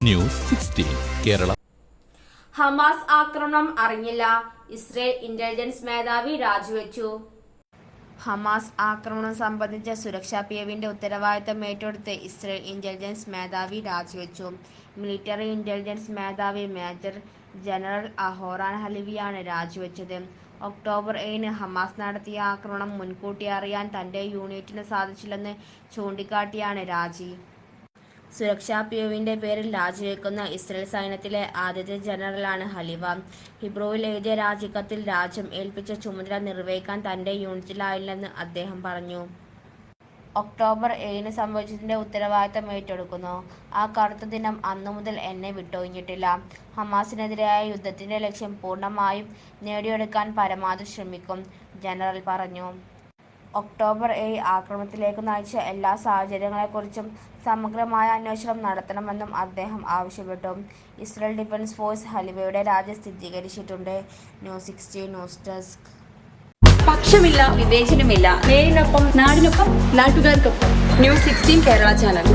News 16 Kerala. Hamas ആക്രമണം അറിഞ്ഞില്ല, Israel intelligence മേധാവി രാജിവെച്ചു. ഹമാസ് ആക്രമണം സംബന്ധിച്ച സുരക്ഷാ പിഴവിന്റെ ഉത്തരവാദിത്തം ഏറ്റെടുത്ത് ഇസ്രയേൽ ഇന്റലിജൻസ് മേധാവി രാജിവെച്ചു. മിലിറ്ററി ഇന്റലിജൻസ് മേധാവി മേജർ ജനറൽ അഹോറാൻ ഹലവിയാണ് രാജിവെച്ചത്. ഒക്ടോബർ 7 ഹമാസ് നടത്തിയ ആക്രമണം മുൻകൂട്ടി അറിയാൻ തന്റെ യൂണിറ്റിന് സാധിച്ചില്ലെന്ന് ചൂണ്ടിക്കാട്ടിയാണ് രാജി. സുരക്ഷാ പിഴവിന്റെ പേരിൽ രാജിവെക്കുന്ന ഇസ്രയേൽ സൈന്യത്തിലെ ആദ്യത്തെ ജനറലാണ് ഹലിവ. ഹിബ്രുവിൽ എഴുതിയ രാജിക്കത്തിൽ രാജ്യം ഏൽപ്പിച്ച ചുമതല നിർവഹിക്കാൻ തന്റെ യൂണിറ്റിലായില്ലെന്ന് അദ്ദേഹം പറഞ്ഞു. ഒക്ടോബർ 7 സംഭവിച്ചതിന്റെ ഉത്തരവാദിത്തം ഏറ്റെടുക്കുന്നു. ആ കറുത്ത ദിനം അന്നുമുതൽ എന്നെ വിട്ടൊഴിഞ്ഞിട്ടില്ല. ഹമാസിനെതിരായ യുദ്ധത്തിന്റെ ലക്ഷ്യം പൂർണ്ണമായും നേടിയെടുക്കാൻ പരമാവധി ശ്രമിക്കും, ജനറൽ പറഞ്ഞു. ഒക്ടോബർ 7 ആക്രമണത്തിലേക്ക് നയിച്ച എല്ലാ സാഹചര്യങ്ങളെക്കുറിച്ചും സമഗ്രമായ അന്വേഷണം നടത്തണമെന്നും അദ്ദേഹം ആവശ്യപ്പെട്ടു. ഇസ്രയേൽ ഡിഫൻസ് ഫോഴ്സ് ഹലിവയുടെ രാജി സ്ഥിരീകരിച്ചിട്ടുണ്ട്. News 16 news desk. പക്ഷമില്ല, വിവേചനമില്ല. നേരിനൊപ്പം, നാടിനൊപ്പം, നാട്ടുകാർക്കൊപ്പം. News 16 Kerala channel.